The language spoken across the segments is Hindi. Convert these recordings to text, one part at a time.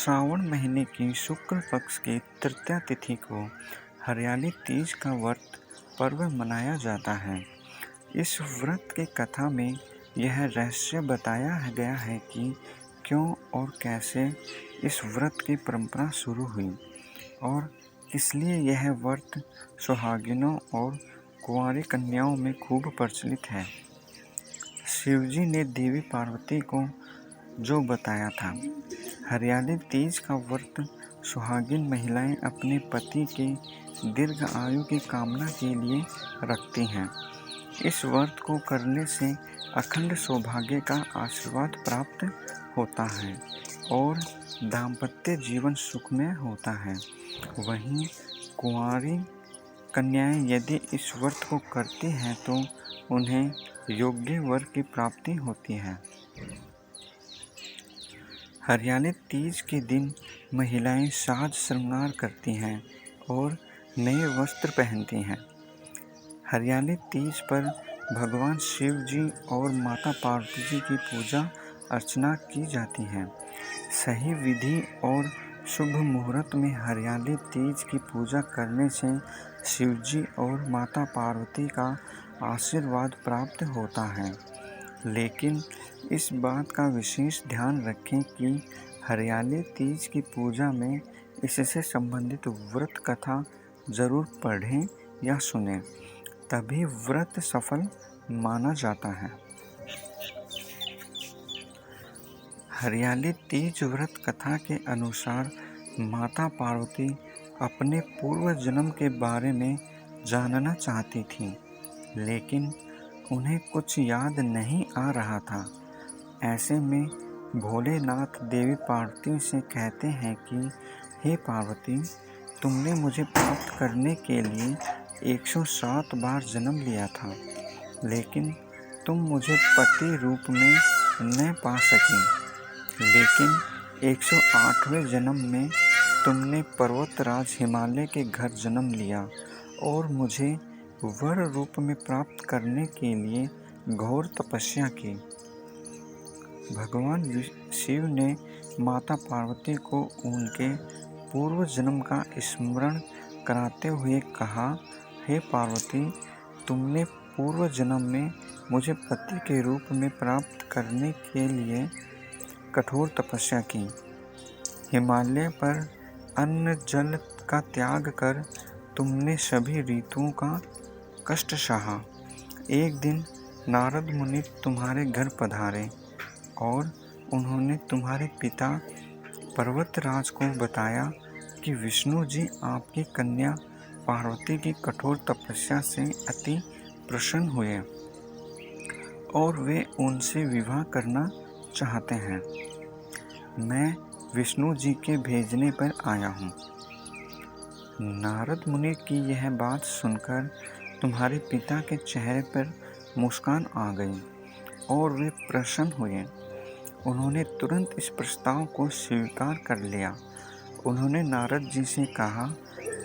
श्रावण महीने की शुक्ल पक्ष की तृतीया तिथि को हरियाली तीज का व्रत पर्व मनाया जाता है। इस व्रत की कथा में यह रहस्य बताया गया है कि क्यों और कैसे इस व्रत की परंपरा शुरू हुई और किसलिए यह व्रत सुहागिनों और कुंवारी कन्याओं में खूब प्रचलित है। शिवजी ने देवी पार्वती को जो बताया था। हरियाली तीज का व्रत सुहागिन महिलाएं अपने पति के दीर्घ आयु की कामना के लिए रखती हैं। इस व्रत को करने से अखंड सौभाग्य का आशीर्वाद प्राप्त होता है और दाम्पत्य जीवन सुखमय होता है। वहीं कुंवारी कन्याएं यदि इस व्रत को करती हैं तो उन्हें योग्य वर की प्राप्ति होती है। हरियाली तीज के दिन महिलाएं साज श्रृंगार करती हैं और नए वस्त्र पहनती हैं। हरियाली तीज पर भगवान शिव जी और माता पार्वती जी की पूजा अर्चना की जाती है। सही विधि और शुभ मुहूर्त में हरियाली तीज की पूजा करने से शिव जी और माता पार्वती का आशीर्वाद प्राप्त होता है। लेकिन इस बात का विशेष ध्यान रखें कि हरियाली तीज की पूजा में इससे संबंधित व्रत कथा जरूर पढ़ें या सुनें, तभी व्रत सफल माना जाता है। हरियाली तीज व्रत कथा के अनुसार माता पार्वती अपने पूर्व जन्म के बारे में जानना चाहती थी, लेकिन उन्हें कुछ याद नहीं आ रहा था। ऐसे में भोलेनाथ देवी पार्वती से कहते हैं कि हे पार्वती, तुमने मुझे प्राप्त करने के लिए 107 बार जन्म लिया था, लेकिन तुम मुझे पति रूप में न पा सकी। लेकिन 108वें जन्म में तुमने पर्वतराज हिमालय के घर जन्म लिया और मुझे वर रूप में प्राप्त करने के लिए घोर तपस्या की। भगवान शिव ने माता पार्वती को उनके पूर्व जन्म का स्मरण कराते हुए कहा, हे पार्वती, तुमने पूर्व जन्म में मुझे पति के रूप में प्राप्त करने के लिए कठोर तपस्या की। हिमालय पर अन्न जल का त्याग कर तुमने सभी ऋतुओं का कष्ट सहा। एक दिन नारद मुनि तुम्हारे घर पधारे और उन्होंने तुम्हारे पिता पर्वतराज को बताया कि विष्णु जी आपकी कन्या पार्वती की कठोर तपस्या से अति प्रसन्न हुए और वे उनसे विवाह करना चाहते हैं। मैं विष्णु जी के भेजने पर आया हूँ। नारद मुनि की यह बात सुनकर तुम्हारे पिता के चेहरे पर मुस्कान आ गई और वे प्रसन्न हुए। उन्होंने तुरंत इस प्रस्ताव को स्वीकार कर लिया। उन्होंने नारद जी से कहा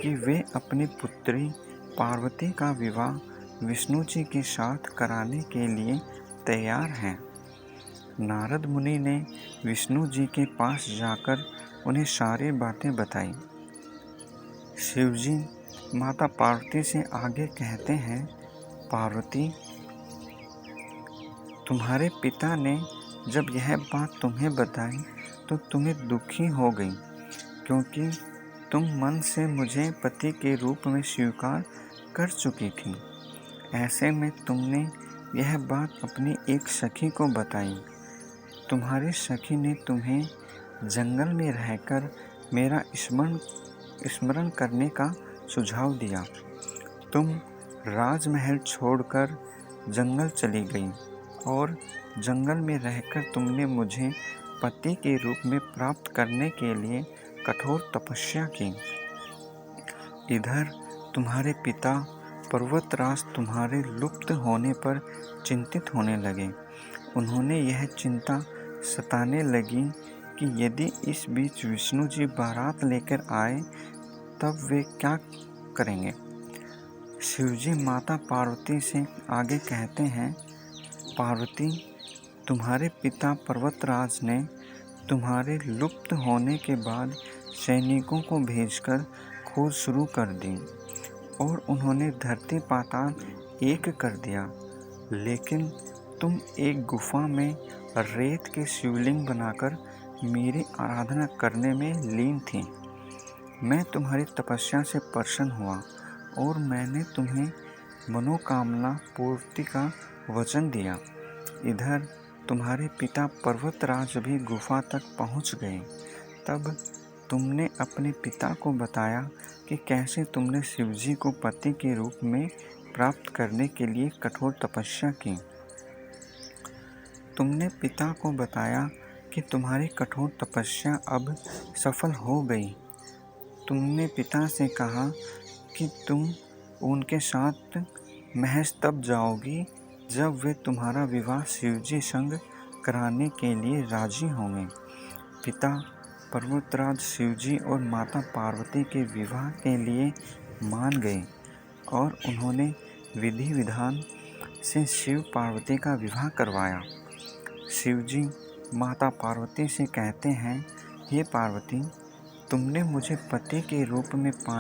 कि वे अपनी पुत्री पार्वती का विवाह विष्णु जी के साथ कराने के लिए तैयार हैं। नारद मुनि ने विष्णु जी के पास जाकर उन्हें सारी बातें बताई। शिवजी माता पार्वती से आगे कहते हैं, पार्वती, तुम्हारे पिता ने जब यह बात तुम्हें बताई तो तुम्हें दुखी हो गई, क्योंकि तुम मन से मुझे पति के रूप में स्वीकार कर चुकी थी। ऐसे में तुमने यह बात अपनी एक सखी को बताई। तुम्हारी सखी ने तुम्हें जंगल में रहकर मेरा स्मरण करने का सुझाव दिया। तुम राजमहल छोड़कर जंगल चली गई और जंगल में रहकर तुमने मुझे पति के रूप में प्राप्त करने के लिए कठोर तपस्या की। इधर तुम्हारे पिता पर्वतराज तुम्हारे लुप्त होने पर चिंतित होने लगे। उन्होंने यह चिंता सताने लगी कि यदि इस बीच विष्णु जी बारात लेकर आए तब वे क्या करेंगे। शिवजी माता पार्वती से आगे कहते हैं, पार्वती, तुम्हारे पिता पर्वतराज ने तुम्हारे लुप्त होने के बाद सैनिकों को भेजकर खोज शुरू कर दी और उन्होंने धरती पाताल एक कर दिया, लेकिन तुम एक गुफा में रेत के शिवलिंग बनाकर मेरी आराधना करने में लीन थी। मैं तुम्हारी तपस्या से प्रसन्न हुआ और मैंने तुम्हें मनोकामना पूर्ति का वचन दिया। इधर तुम्हारे पिता पर्वतराज भी गुफा तक पहुंच गए। तब तुमने अपने पिता को बताया कि कैसे तुमने शिवजी को पति के रूप में प्राप्त करने के लिए कठोर तपस्या की। तुमने पिता को बताया कि तुम्हारी कठोर तपस्या अब सफल हो गई। तुमने पिता से कहा कि तुम उनके साथ महज तब जाओगी जब वे तुम्हारा विवाह शिवजी संग कराने के लिए राजी होंगे। पिता पर्वतराज शिवजी और माता पार्वती के विवाह के लिए मान गए और उन्होंने विधि विधान से शिव पार्वती का विवाह करवाया। शिवजी माता पार्वती से कहते हैं, हे पार्वती, तुमने मुझे पति के रूप में पाने